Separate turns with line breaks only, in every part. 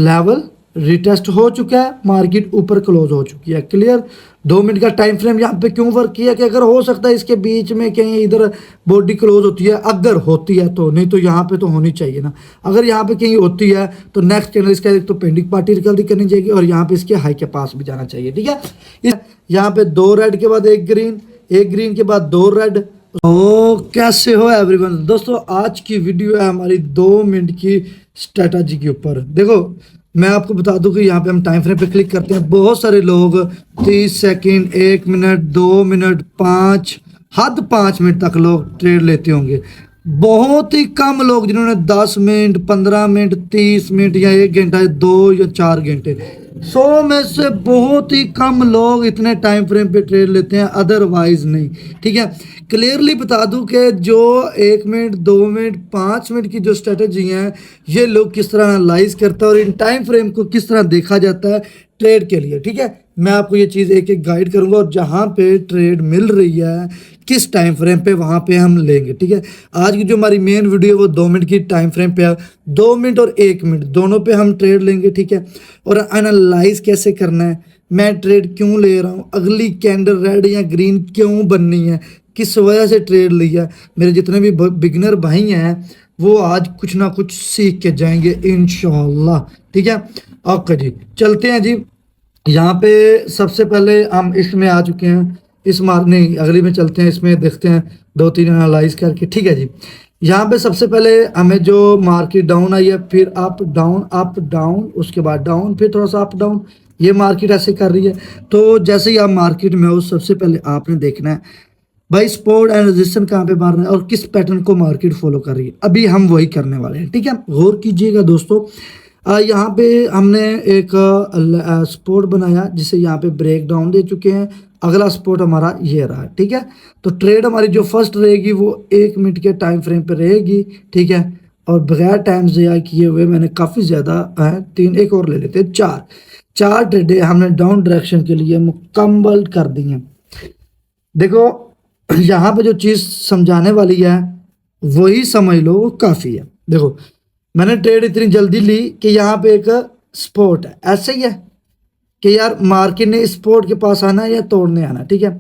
Level retest हो चुका है, मार्केट ऊपर क्लोज हो चुकी है। क्लियर। 2 मिनट का टाइम फ्रेम यहाँ पे क्यों वर्क किया कि अगर हो सकता है इसके बीच में कहीं इधर बॉडी क्लोज होती है, अगर होती है तो, नहीं तो यहाँ पे तो होनी चाहिए ना। अगर यहाँ पे कहीं होती है तो नेक्स्ट कैंडल इसका एक तो पेंडिंग पार्टी रिकवरी करनी चाहिए और यहाँ पे इसके हाई के पास भी जाना चाहिए। ठीक है। यहाँ पे 2 रेड के बाद एक ग्रीन के बाद 2 रेड। ओ कैसे हो एवरीवन। दोस्तों आज की वीडियो है हमारी 2 मिनट की स्ट्रेटजी के ऊपर। देखो मैं आपको बता दूं कि यहाँ पे हम टाइम फ्रेम पे क्लिक करते हैं, बहुत सारे लोग 30 सेकंड, 1 मिनट, 2 मिनट, 5 हद 5 मिनट तक लोग ट्रेड लेते होंगे। बहुत ही कम लोग जिन्होंने 10 मिनट, 15 मिनट, 30 मिनट या 1 घंटा, 2 या 4 घंटे, 100 में से बहुत ही कम लोग इतने टाइम फ्रेम पे ट्रेड लेते हैं, अदरवाइज नहीं। ठीक है। क्लियरली बता दूं कि जो 1 मिनट, 2 मिनट, 5 मिनट की जो स्ट्रेटजी हैं ये लोग किस तरह एनालाइज करते हैं और इन टाइम फ्रेम को किस तरह देखा जाता है ट्रेड के लिए। ठीक है। मैं आपको ये चीज़ एक एक गाइड करूंगा और जहां पे ट्रेड मिल रही है किस टाइम फ्रेम पे वहां पे हम लेंगे। ठीक है। आज की जो हमारी मेन वीडियो है वो 2 मिनट की टाइम फ्रेम पे है। 2 मिनट और 1 मिनट दोनों पे हम ट्रेड लेंगे। ठीक है। और एनालाइज कैसे करना है, मैं ट्रेड क्यों ले रहा हूँ, अगली कैंडल रेड या ग्रीन क्यों बननी है, किस वजह से ट्रेड लिया। मेरे जितने भी बिगिनर भाई हैं वो आज कुछ ना कुछ सीख के जाएंगे इंशाल्लाह। ठीक है। ओके जी, चलते हैं जी। यहाँ पे सबसे पहले हम इसमें आ चुके हैं, इस नहीं अगली में चलते हैं, इसमें देखते हैं 2-3 एनालाइज करके। ठीक है जी। यहाँ पे सबसे पहले हमें जो मार्केट डाउन आई है, फिर अप डाउन, उसके बाद डाउन, फिर थोड़ा सा अप डाउन, ये मार्केट ऐसे कर रही है। तो जैसे ही आप मार्केट में हो सबसे पहले आपने देखना है भाई सपोर्ट एंड रेजिस्टेंस कहाँ पे मार रहा है और किस पैटर्न को मार्केट फॉलो कर रही है। अभी हम वही करने वाले हैं। ठीक है। गौर कीजिएगा दोस्तों। यहाँ पे हमने एक सपोर्ट बनाया जिसे यहाँ पे ब्रेक डाउन दे चुके हैं। अगला सपोर्ट हमारा ये रहा। ठीक है। तो ट्रेड हमारी जो फर्स्ट रहेगी वो 1 मिनट के टाइम फ्रेम पे रहेगी। ठीक है। और बगैर टाइम ज़ाया किए हुए मैंने काफ़ी ज़्यादा 3 एक और ले लेते हैं, 4 ट्रेडें हमने डाउन डायरेक्शन के लिए मुकम्मल कर दी हैं। देखो यहाँ पे जो चीज़ समझाने वाली है वही समझ लो, वो काफ़ी है। देखो मैंने ट्रेड इतनी जल्दी ली कि यहाँ पे एक सपोर्ट है, ऐसे ही है कि यार मार्केट ने इस सपोर्ट के पास आना है या तोड़ने आना। ठीक है।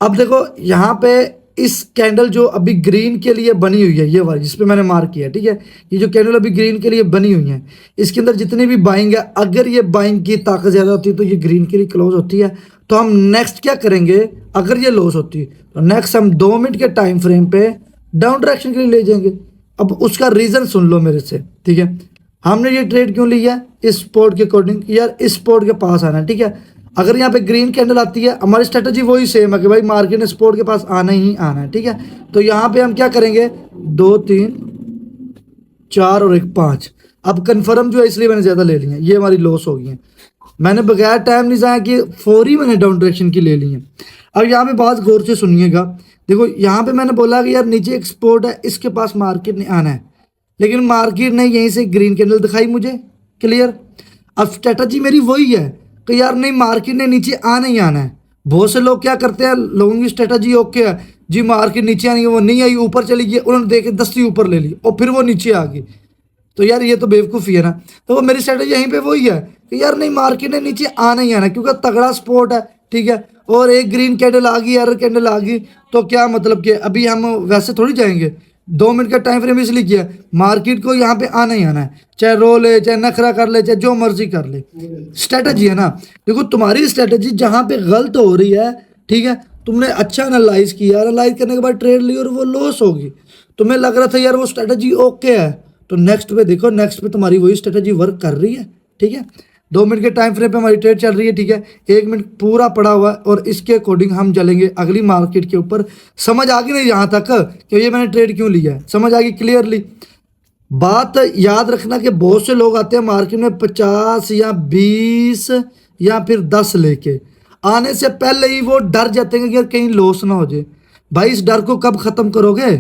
अब देखो यहाँ पे इस कैंडल जो अभी ग्रीन के लिए बनी हुई है, ये वाली जिस पे मैंने मार्क किया। ठीक है। ये जो कैंडल अभी ग्रीन के लिए बनी हुई है, इसके अंदर जितनी भी बाइंग है, अगर ये बाइंग की ताकत ज़्यादा होती है तो ये ग्रीन के लिए क्लोज होती है। तो हम नेक्स्ट क्या करेंगे, अगर ये लॉस होती है तो नेक्स्ट हम 2 मिनट के टाइम फ्रेम पे डाउन डायरेक्शन के लिए ले जाएंगे। अब उसका रीज़न सुन लो मेरे से। ठीक है। हमने ये ट्रेड क्यों लिया, इस स्पॉट के अकॉर्डिंग, यार इस स्पॉट के पास आना है। ठीक है। अगर यहाँ पे ग्रीन कैंडल आती है, हमारी स्ट्रेटजी वही सेम है कि भाई मार्केट ने स्पॉट के पास आना ही आना है। ठीक है। तो यहाँ पे हम क्या करेंगे, 2 3 4 और 1 5। अब कन्फर्म जो है इसलिए मैंने ज़्यादा ले लिया, ये हमारी लॉस हो गई है। मैंने बगैर टाइम नहीं जाया कि फौरी मैंने डाउन डायरेक्शन की ले ली है। अब यहाँ पे बात गौर से सुनिएगा। देखो यहाँ पे मैंने बोला कि यार नीचे एक सपोर्ट है, इसके पास मार्केट ने आना है, लेकिन मार्केट ने यहीं से ग्रीन कैंडल दिखाई मुझे। क्लियर। अब स्ट्रेटजी मेरी वही है कि यार नहीं, मार्केट ने नीचे आना ही आना है। बहुत से लोग क्या करते हैं, लोगों की स्ट्रेटजी ओके है जी, मार्केट नीचे आनी है, वो नहीं आई, ऊपर चली गई, उन्होंने देखे 10 ही ऊपर ले ली और फिर वो नीचे आ गई। तो यार ये तो बेवकूफ़ी है ना। तो वो मेरी स्ट्रेटजी यहीं पे वही है कि यार नहीं, मार्केट ने नीचे आना ही आना है क्योंकि तगड़ा सपोर्ट है। ठीक है। और एक ग्रीन कैंडल आ गई, एरर कैंडल आ गई, तो क्या मतलब कि अभी हम वैसे थोड़ी जाएंगे। 2 मिनट का टाइम फ्रेम इसलिए किया, मार्केट को यहाँ पे आना ही आना है, चाहे रो ले, चाहे नखरा कर ले, चाहे जो मर्जी कर ले। स्ट्रेटजी है ना। देखो तुम्हारी स्ट्रेटजी जहाँ पे गलत हो रही है, ठीक है, तुमने अच्छा एनालाइज किया, एनालाइज करने के बाद ट्रेड ली और वो लॉस होगी, तुम्हें लग रहा था यार वो स्ट्रेटजी ओके है, तो नेक्स्ट पे देखो, नेक्स्ट पे तुम्हारी वही स्ट्रेटजी वर्क कर रही है। ठीक है। 2 मिनट के टाइम फ्रेम पे हमारी ट्रेड चल रही है। ठीक है। 1 मिनट पूरा पड़ा हुआ है और इसके अकॉर्डिंग हम चलेंगे अगली मार्केट के ऊपर। समझ आ गई नहीं यहाँ तक कि ये मैंने ट्रेड क्यों लिया है, समझ आ गई क्लियरली। बात याद रखना कि बहुत से लोग आते हैं मार्केट में 50 या 20 या फिर 10 लेके, आने से पहले ही वो डर जाते हैं कि यार कहीं लॉस ना हो जाए। भाई इस डर को कब ख़त्म करोगे,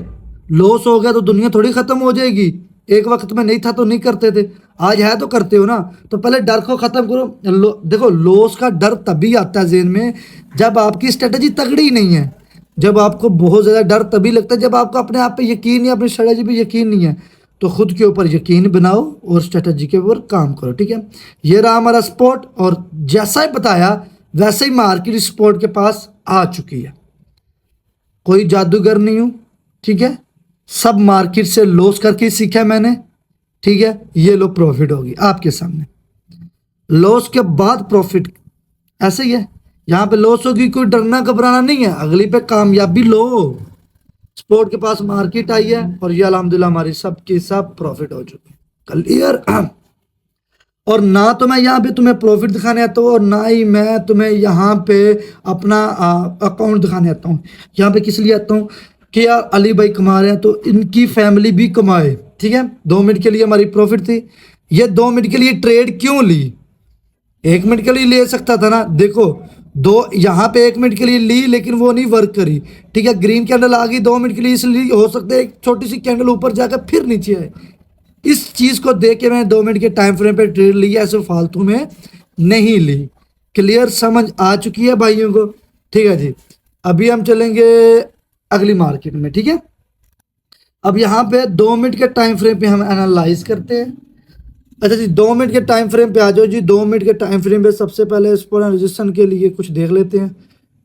लॉस हो गया तो दुनिया थोड़ी ख़त्म हो जाएगी। एक वक्त में नहीं था तो नहीं करते थे, आज है तो करते हो ना। तो पहले डर को ख़त्म करो। देखो लॉस का डर तभी आता है ज़हन में जब आपकी स्ट्रेटजी तगड़ी नहीं है, जब आपको बहुत ज़्यादा डर तभी लगता है जब आपको अपने आप पे यकीन नहीं है, अपनी स्ट्रेटजी पे यकीन नहीं है। तो खुद के ऊपर यकीन बनाओ और स्ट्रेटजी के ऊपर काम करो, ठीक है। ये रहा हमारा स्पॉट, और जैसा ही बताया वैसे ही मार्केट स्पॉट के पास आ चुकी है। कोई जादूगर नहीं हूं, ठीक है। सब मार्केट से लॉस करके सीखा है मैंने, ठीक है। ये लो प्रॉफिट होगी आपके सामने, लॉस के बाद प्रॉफिट, ऐसे ही है। यहाँ पे लॉस होगी, कोई डरना घबराना नहीं है, अगली पे कामयाबी लो। स्पोर्ट के पास मार्केट आई है और ये अल्हम्दुलिल्लाह हमारी सब की सब प्रॉफिट हो चुकी है, क्लियर। और ना तो मैं यहाँ पे तुम्हें प्रॉफिट दिखाने आता हूँ और ना ही मैं तुम्हें यहाँ पे अपना अकाउंट दिखाने आता हूँ। यहाँ पे किस लिए आता हूँ कि यार अली भाई कमा रहे हैं तो इनकी फैमिली भी कमाए, ठीक है। 2 मिनट के लिए हमारी प्रॉफिट थी, ये 2 मिनट के लिए ट्रेड क्यों ली, 1 मिनट के लिए ले सकता था ना। देखो दो यहाँ पे 1 मिनट के लिए ली लेकिन वो नहीं वर्क करी, ठीक है। ग्रीन कैंडल आ गई 2 मिनट के लिए, इसलिए हो सकता है एक छोटी सी कैंडल ऊपर जाकर फिर नीचे आए। इस चीज को देख के मैं 2 मिनट के टाइम फ्रेम पे ट्रेड ली, ऐसे फालतू में नहीं ली। क्लियर समझ आ चुकी है भाइयों को, ठीक है जी। अभी हम चलेंगे अगली मार्केट में, ठीक है। अब यहाँ पे 2 मिनट के टाइम फ्रेम पे हम एनालाइज करते हैं। अच्छा जी, 2 मिनट के टाइम फ्रेम पे आ जाओ जी। 2 मिनट के टाइम फ्रेम पे सबसे पहले सपोर्ट एंड रेजिस्टेंस के लिए कुछ देख लेते हैं,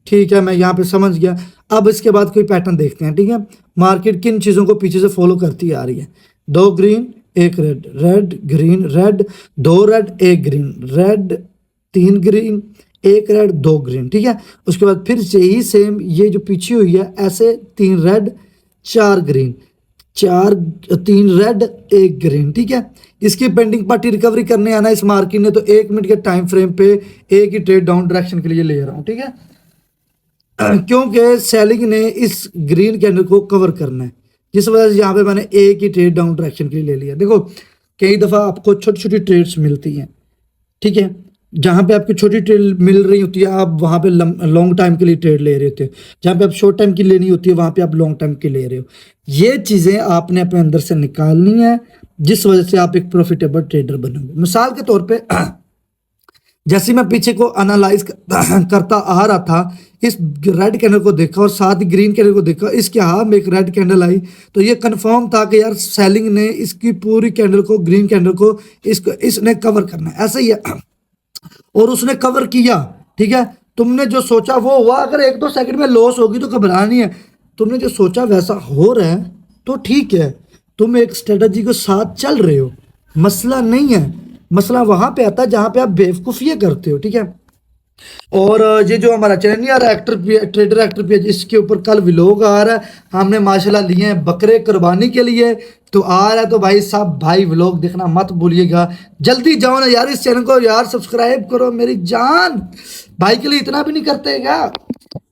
ठीक है। मैं यहाँ पे समझ गया। अब इसके बाद कोई पैटर्न देखते हैं, ठीक है। मार्केट किन चीज़ों को पीछे से फॉलो करती आ रही है। 2 green 1 red, red green red, 2 red 1 green, red 3 green 1 red 2 green, ठीक है। उसके बाद फिर से ही सेम ये जो पीछे हुई है ऐसे 3 रेड 4 ग्रीन, 3 रेड 1 ग्रीन, ठीक है। इसकी पेंडिंग पार्टी रिकवरी करने आना इस मार्केट ने, तो 1 मिनट के टाइम फ्रेम पे एक ही ट्रेड डाउन डायरेक्शन के लिए ले रहा हूँ, ठीक है। क्योंकि सेलिंग ने इस ग्रीन कैंडल को कवर करना है, जिस वजह से यहाँ पे मैंने एक ही ट्रेड डाउन डायरेक्शन के लिए ले लिया। देखो कई दफ़ा आपको छोटी छोटी ट्रेड्स मिलती हैं, ठीक है। जहाँ पे आपको छोटी ट्रेड मिल रही होती है आप वहाँ पे लॉन्ग टाइम के लिए ट्रेड ले रहे होते हो, जहाँ पे आप शॉर्ट टाइम की लेनी होती है वहाँ पे आप लॉन्ग टाइम की ले रहे हो। ये चीज़ें आपने अपने अंदर से निकालनी है, जिस वजह से आप एक प्रॉफिटेबल ट्रेडर बनोगे। मिसाल के तौर पे जैसे मैं पीछे को एनालाइज करता आ रहा था, इस रेड कैंडल को देखा और साथ ही ग्रीन कैंडल को देखा, इसके हाथ में एक रेड कैंडल आई तो ये कंफर्म था कि यार सेलिंग ने इसकी पूरी कैंडल को, ग्रीन कैंडल को इसने कवर करना है, ऐसा ही है। और उसने कवर किया, ठीक है। तुमने जो सोचा वो हुआ। अगर 1-2 सेकंड में लॉस होगी तो घबरानी है। तुमने जो सोचा वैसा हो रहा है तो ठीक है, तुम एक स्ट्रेटजी के साथ चल रहे हो, मसला नहीं है। मसला वहां पे आता है जहां पे आप बेवकूफ़ियाँ करते हो, ठीक है। और ये जो हमारा चैनल नहीं आ रहा एक्टर ट्रेडर एक्टर पेज, इसके ऊपर कल व्लॉग आ रहा है। हमने माशाल्लाह लिए हैं बकरे कुर्बानी के लिए, तो आ रहा है। तो भाई साहब भाई व्लॉग देखना मत भूलिएगा, जल्दी जाओ ना यार इस चैनल को यार सब्सक्राइब करो मेरी जान, भाई के लिए इतना भी नहीं करते क्या,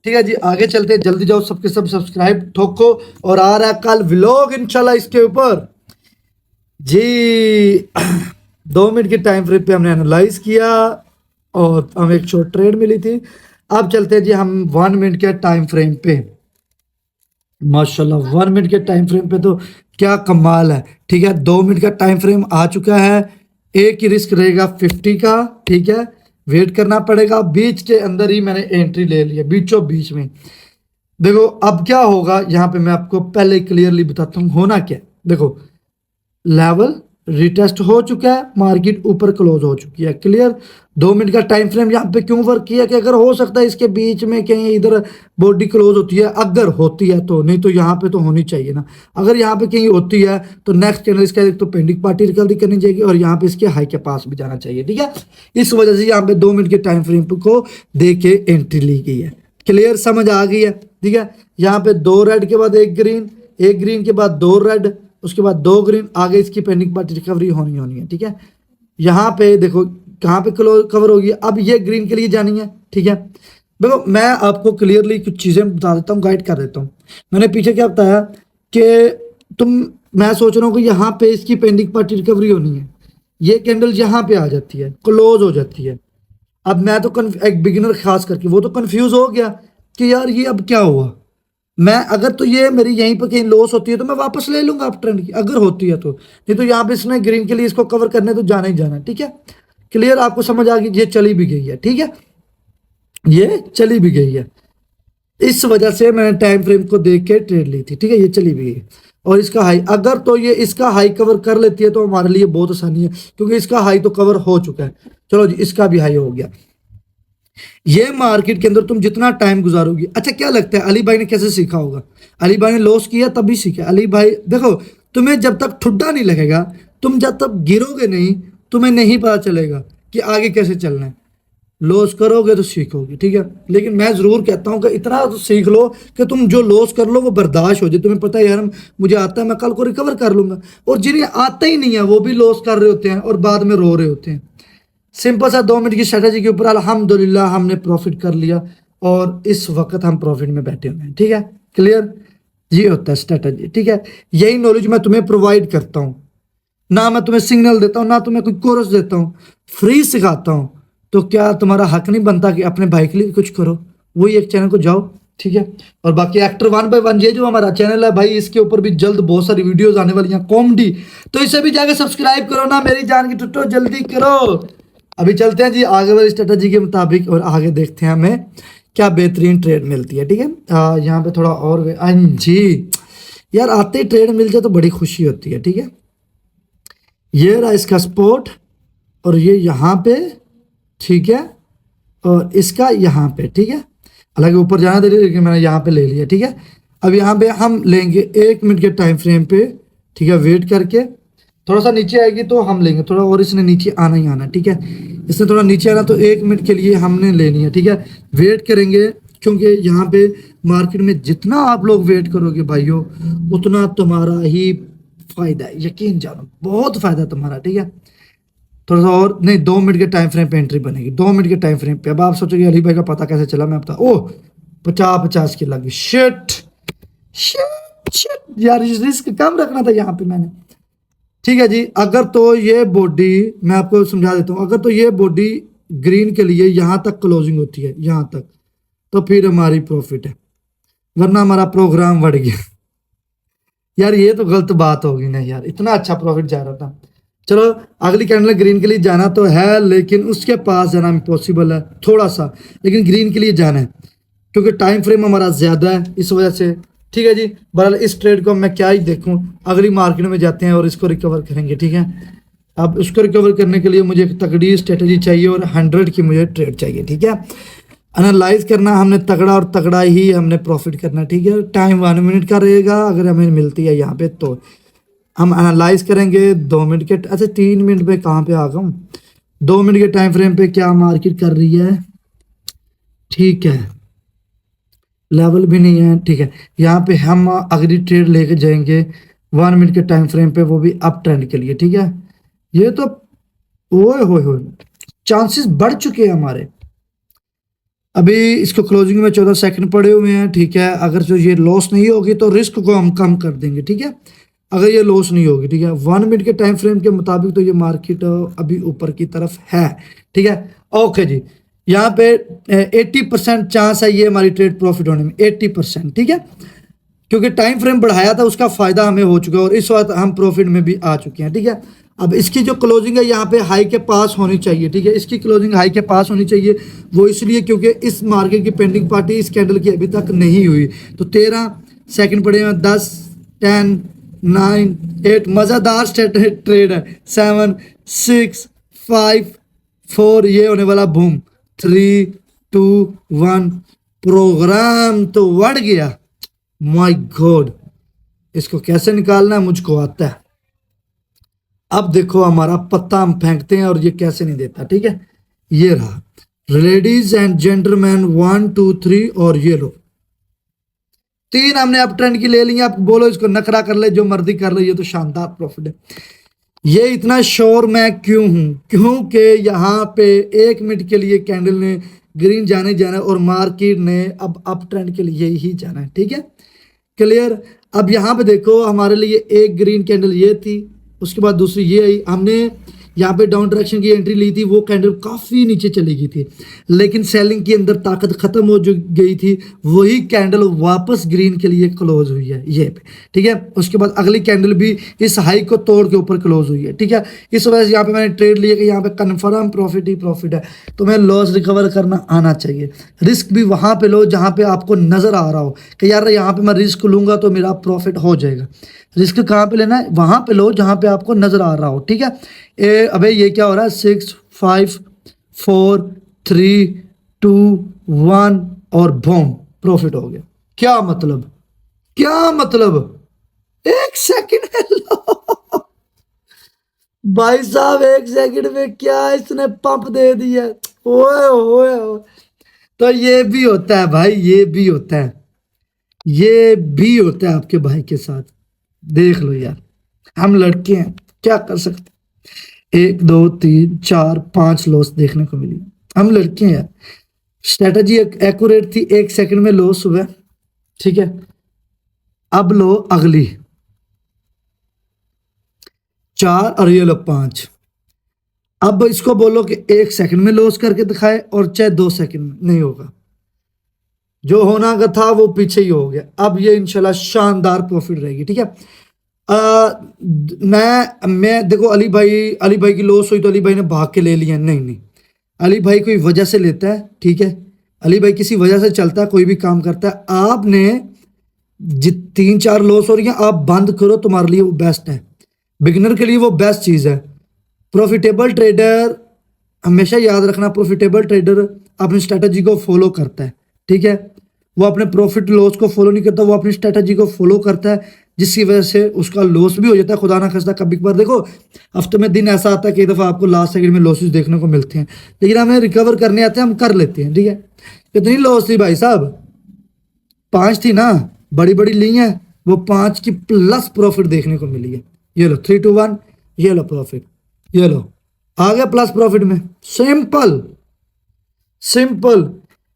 ठीक है जी। आगे चलते हैं, जल्दी जाओ सबके सब सब्सक्राइब ठोको। और आ रहा है कल व्लॉग इंशाल्लाह इसके ऊपर जी। 2 मिनट के टाइम फ्रेम पे हमने एनालाइज किया और हमें एक शॉर्ट ट्रेड मिली थी। अब चलते हैं जी हम 1 मिनट के टाइम फ्रेम पे। माशाल्लाह 1 मिनट के टाइम फ्रेम पे तो क्या कमाल है, ठीक है। 2 मिनट का टाइम फ्रेम आ चुका है, एक ही रिस्क रहेगा 50 का, ठीक है। वेट करना पड़ेगा, बीच के अंदर ही मैंने एंट्री ले ली है, बीचों बीच में। देखो अब क्या होगा, यहाँ पे मैं आपको पहले क्लियरली बताता हूँ होना क्या। देखो लेवल रिटेस्ट हो चुका है, मार्केट ऊपर क्लोज हो चुकी है, क्लियर। 2 मिनट का टाइम फ्रेम यहाँ पे क्यों वर्क किया कि अगर हो सकता है इसके बीच में कहीं इधर बॉडी क्लोज होती है, अगर होती है तो, नहीं तो यहाँ पे तो होनी चाहिए ना। अगर यहाँ पे कहीं होती है तो नेक्स्ट कैंडल इसका एक तो पेंडिंग पार्टी रिकवरी करनी चाहिए और यहाँ पे इसके हाई के पास भी जाना चाहिए, ठीक है। इस वजह से यहाँ पे 2 मिनट के टाइम फ्रेम को देख के एंट्री ली गई है, क्लियर समझ आ गई है, ठीक है। यहाँ पे 2 रेड के बाद 1 ग्रीन, 1 ग्रीन के बाद 2 रेड, उसके बाद 2 ग्रीन, आगे इसकी पेंडिंग पार्टी रिकवरी होनी है, ठीक है। यहाँ पे देखो कहाँ पे कवर होगी, अब ये ग्रीन के लिए जानी है, ठीक है। देखो मैं आपको क्लियरली कुछ चीज़ें बता देता हूँ, गाइड कर देता हूँ। मैंने पीछे क्या बताया कि मैं सोच रहा हूँ कि यहाँ पे इसकी पेंडिंग पार्टी रिकवरी होनी है, ये कैंडल यहाँ पे आ जाती है, क्लोज हो जाती है। अब मैं तो एक बिगिनर खास करके वो तो कन्फ्यूज हो गया कि यार ये अब क्या हुआ। मैं अगर तो ये मेरी यहीं पर कहीं लॉस होती है तो मैं वापस ले लूंगा अप ट्रेंड की, अगर होती है तो, नहीं तो यहाँ पे इसने ग्रीन के लिए इसको कवर करने तो जाना ही जाना, ठीक है। क्लियर आपको समझ आ गई, ये चली भी गई है, ठीक है, ये चली भी गई है। इस वजह से मैंने टाइम फ्रेम को देख के ट्रेड ली थी, ठीक है, ये चली भी गई। और इसका हाई, अगर तो ये इसका हाई कवर कर लेती है तो हमारे लिए बहुत आसानी है, क्योंकि इसका हाई तो कवर हो चुका है। चलो जी, इसका भी हाई हो गया। ये मार्केट के अंदर तुम जितना टाइम गुजारोगी, अच्छा क्या लगता है अली भाई ने कैसे सीखा होगा? अली भाई ने लॉस किया तभी सीखा। अली भाई देखो, तुम्हें जब तक ठुड्डा नहीं लगेगा, तुम जब तक गिरोगे नहीं, तुम्हें नहीं पता चलेगा कि आगे कैसे चलना है। लॉस करोगे तो सीखोगे, ठीक है। लेकिन मैं जरूर कहता हूँ कि इतना तो सीख लो कि तुम जो लॉस कर लो वो बर्दाश्त हो जाए। तुम्हें पता है यार मुझे आता है, मैं कल को रिकवर कर लूंगा। और जिन्हें आता ही नहीं है वो भी लॉस कर रहे होते हैं और बाद में रो रहे होते हैं। सिंपल सा 2 मिनट की स्ट्रेटेजी के ऊपर अल्हम्दुलिल्लाह हमने प्रॉफिट कर लिया और इस वक्त हम प्रॉफिट में बैठे हुए हैं, ठीक है। क्लियर? ये होता है स्ट्रेटेजी, ठीक है। यही नॉलेज मैं तुम्हें प्रोवाइड करता हूँ, ना मैं तुम्हें सिग्नल देता हूँ, ना तुम्हें कोई कोर्स देता हूँ, फ्री सिखाता हूँ। तो क्या तुम्हारा हक नहीं बनता कि अपने भाई के लिए कुछ करो? वही एक चैनल को जाओ, ठीक है। और बाकी एक्टर 1/1 ये जो हमारा चैनल है भाई, इसके ऊपर भी जल्द बहुत सारी वीडियोस आने वाली हैं कॉमेडी, तो इसे भी जाके सब्सक्राइब करो ना मेरी जान की टुट्टो, जल्दी करो। अभी चलते हैं जी आगे वाली स्ट्रेटेजी के मुताबिक और आगे देखते हैं हमें क्या बेहतरीन ट्रेड मिलती है, ठीक है। यहाँ पे थोड़ा और हाँ जी यार, आते ही ट्रेड मिल जाए तो बड़ी खुशी होती है, ठीक है। ये रहा इसका स्पॉट और ये यहाँ पे, ठीक है, और इसका यहाँ पे, ठीक है। हालांकि ऊपर जाना दे, लेकिन मैंने यहाँ पे ले लिया, ठीक है। अब यहाँ पे हम लेंगे 1 मिनट के टाइम फ्रेम पे, ठीक है। वेट करके थोड़ा सा नीचे आएगी तो हम लेंगे थोड़ा, और इसने नीचे आना ही आना, ठीक है। इसने थोड़ा नीचे आना तो 1 मिनट के लिए हमने लेनी है, ठीक है। वेट करेंगे क्योंकि यहाँ पे मार्केट में जितना आप लोग वेट करोगे भाइयों, उतना तुम्हारा ही फायदा है, यकीन जानो बहुत फायदा तुम्हारा, ठीक है। थोड़ा सा और नहीं, 2 मिनट के टाइम फ्रेम पे एंट्री बनेगी, 2 मिनट के टाइम फ्रेम पे। अब आप सोचोगे अली भाई का पता कैसे चला? मैं बता, ओह 50 की लगी, शिट शिट शिट यार, रिस्क कम रखना था यहाँ पे मैंने, ठीक है जी। अगर तो ये बॉडी, मैं आपको समझा देता हूँ, अगर तो ये बॉडी ग्रीन के लिए यहाँ तक क्लोजिंग होती है, यहाँ तक, तो फिर हमारी प्रॉफिट है, वरना हमारा प्रोग्राम बढ़ गया। यार ये तो गलत बात होगी ना यार, इतना अच्छा प्रॉफिट जा रहा था। चलो अगली कैंडल ग्रीन के लिए जाना तो है, लेकिन उसके पास जाना इम्पॉसिबल है थोड़ा सा, लेकिन ग्रीन के लिए जाना है क्योंकि टाइम फ्रेम हमारा ज्यादा है इस वजह से, ठीक है जी। बहरहाल इस ट्रेड को मैं क्या ही देखूं, अगली मार्केट में जाते हैं और इसको रिकवर करेंगे, ठीक है। अब उसको रिकवर करने के लिए मुझे एक तगड़ी स्ट्रेटेजी चाहिए और 100 की मुझे ट्रेड चाहिए, ठीक है। एनालाइज करना हमने तगड़ा, और तगड़ा ही हमने प्रॉफिट करना, ठीक है। टाइम 1 मिनट का रहेगा अगर हमें मिलती है यहाँ पे, तो हम एनालाइज करेंगे 2 मिनट के, अच्छा 3 मिनट पे कहाँ पे आ गया हूँ, 2 मिनट के टाइम फ्रेम पे क्या मार्केट कर रही है, ठीक है। लेवल भी नहीं है, ठीक है। यहाँ पे हम अगली ट्रेड लेके जाएंगे 1 मिनट के टाइम फ्रेम पे, वो भी अप ट्रेंड के लिए, ठीक है। ये तो ओए होए चांसेस बढ़ चुके हैं हमारे। अभी इसको क्लोजिंग में 14 सेकंड पड़े हुए हैं, ठीक है। अगर जो ये लॉस नहीं होगी तो रिस्क को हम कम कर देंगे, ठीक है। अगर ये लॉस नहीं होगी, ठीक है, 1 मिनट के टाइम फ्रेम के मुताबिक तो ये मार्केट अभी ऊपर की तरफ है, ठीक है। ओके जी, यहाँ पे 80% चांस है ये हमारी ट्रेड प्रॉफिट होने में, 80%, ठीक है। क्योंकि टाइम फ्रेम बढ़ाया था उसका फायदा हमें हो चुका है और इस वक्त हम प्रॉफिट में भी आ चुके हैं, ठीक है। अब इसकी जो क्लोजिंग है यहाँ पे हाई के पास होनी चाहिए, ठीक है। इसकी क्लोजिंग हाई के पास होनी चाहिए, वो इसलिए क्योंकि इस मार्केट की पेंडिंग पार्टी इस कैंडल की अभी तक नहीं हुई। तो 13 सेकंड पड़े हैं, 10 10 9 8, मज़ेदार ट्रेड है, 7 6 5 4, ये होने वाला बूम, 3 2 1, प्रोग्राम तो बढ़ गया। माय गॉड, इसको कैसे निकालना है मुझको आता है। अब देखो हमारा पत्ता हम फेंकते हैं और ये कैसे नहीं देता, ठीक है। ये रहा, लेडीज एंड जेंटलमैन 1 2 3, और ये लो 3 हमने अप ट्रेंड की ले ली। आप बोलो इसको नखरा कर ले, जो मर्जी कर ले, ये तो शानदार प्रॉफिट है। ये इतना श्योर मैं क्यों हूं, क्योंकि यहाँ पे 1 मिनट के लिए कैंडल ने ग्रीन जाने जाना और मार्केट ने अब अप ट्रेंड के लिए ही जाना है, ठीक है। क्लियर? अब यहाँ पे देखो हमारे लिए एक ग्रीन कैंडल ये थी, उसके बाद दूसरी ये आई, हमने यहाँ पे डाउन डायरेक्शन की एंट्री ली थी, वो कैंडल काफ़ी नीचे चली गई थी, लेकिन सेलिंग की अंदर ताकत खत्म हो जो गई थी, वही कैंडल वापस ग्रीन के लिए क्लोज हुई है ये पे, ठीक है। उसके बाद अगली कैंडल भी इस हाई को तोड़ के ऊपर क्लोज हुई है, ठीक है। इस वजह से यहाँ पे मैंने ट्रेड लिया कि यहाँ पे कन्फर्म प्रॉफिट ही प्रॉफिट है, तो मैं लॉस रिकवर करना आना चाहिए। रिस्क भी वहाँ पे लो जहाँ पे आपको नज़र आ रहा हो कि यार यहाँ पे मैं रिस्क लूँगा तो मेरा प्रॉफिट हो जाएगा। रिस्क कहाँ पे लेना है, वहां पे लो जहां पे आपको नजर आ रहा हो, ठीक है। अबे ये क्या हो रहा है, 6 5 4 3 2 1 और बूम प्रॉफिट हो गया। क्या मतलब, क्या मतलब, 1 सेकंड में लो भाई साहब, 1 सेकंड में क्या इसने पंप दे दिया। ओए ओए ओए। तो ये भी होता है भाई, ये भी होता है, ये भी होता है आपके भाई के साथ। देख लो यार, हम लड़के हैं, क्या कर सकते हैं। 1 2 3 4 5 लॉस देखने को मिली। हम लड़के हैं यार। स्ट्रेटजी एक्यूरेट थी, 1 सेकंड में लॉस हुआ, ठीक है। अब लो अगली 4 और ये लो 5। अब इसको बोलो कि 1 सेकंड में लॉस करके दिखाए और चाहे 2 सेकंड में, नहीं होगा। जो होना का था वो पीछे ही हो गया। अब ये इंशाल्लाह शानदार प्रॉफिट रहेगी, ठीक है। मैं देखो, अली भाई की लॉस हुई तो अली भाई ने भाग के ले लिया, नहीं नहीं, अली भाई कोई वजह से लेता है, ठीक है। अली भाई किसी वजह से चलता है, कोई भी काम करता है। आपने 3 4 लॉस हो रही है, आप बंद करो, तुम्हारे लिए वो बेस्ट है, बिगिनर के लिए वो बेस्ट चीज़ है। प्रॉफिटेबल ट्रेडर, हमेशा याद रखना, प्रॉफिटेबल ट्रेडर अपनी स्ट्रेटजी को फॉलो करता है, ठीक है। वो अपने प्रॉफिट लॉस को फॉलो नहीं करता, वो अपनी स्ट्रेटजी को फॉलो करता है, जिसकी वजह से उसका लॉस भी हो जाता है। खुदा ना खास्ता कभी कभार देखो, हफ्ते में दिन ऐसा आता है, कई दफ़ा आपको लास्ट सेकंड में लॉसेस देखने को मिलते हैं, लेकिन हमें रिकवर करने आते हैं, हम कर लेते हैं, ठीक है। कितनी लॉस थी भाई साहब, 5 थी ना, बड़ी बड़ी ली हैं, वो 5 की प्लस प्रॉफिट देखने को मिली है। ये लो 3 2 1, ये लो प्रॉफिट, ये लो आ गया प्लस प्रॉफिट में। Simple simple.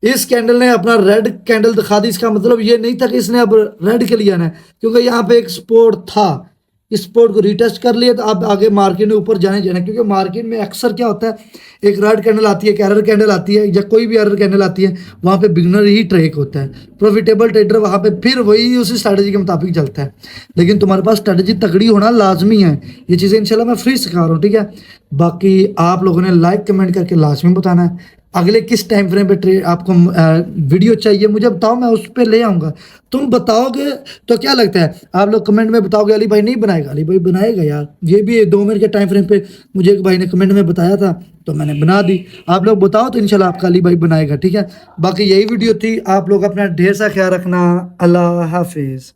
इस कैंडल ने अपना रेड कैंडल दिखा दी, इसका मतलब ये नहीं था कि इसने अब रेड के लिए आना है, क्योंकि यहाँ पे एक सपोर्ट था, इस सपोर्ट को रिटेस्ट कर लिया, तो अब आगे मार्केट में ऊपर जाने जाना। क्योंकि मार्केट में अक्सर क्या होता है, एक रेड कैंडल आती है, एक एरर कैंडल आती है, या कोई भी एरर कैंडल आती है, वहाँ पे बिगनर ही ट्रेक होता है। प्रॉफिटेबल ट्रेडर वहाँ पे फिर वही उसी स्ट्रैटेजी के मुताबिक चलता है। लेकिन तुम्हारे पास स्ट्रैटेजी तगड़ी होना लाजमी है। ये चीज़ें इंशाल्लाह मैं फ्री सिखा रहा हूँ, ठीक है। बाकी आप लोगों ने लाइक कमेंट करके लाजमी बताना है अगले किस टाइम फ्रेम पे आपको वीडियो चाहिए, मुझे बताओ, मैं उस पर ले आऊँगा। तुम बताओगे तो क्या लगता है, आप लोग कमेंट में बताओगे अली भाई नहीं बनाएगा, अली भाई बनाएगा यार। ये भी 2 मिनट के टाइम फ्रेम पे मुझे एक भाई ने कमेंट में बताया था, तो मैंने बना दी। आप लोग बताओ तो इंशाल्लाह आपका अली भाई बनाएगा, ठीक है। बाकी यही वीडियो थी, आप लोग अपना ढेर सा ख्याल रखना। अल्लाह हाफिज़।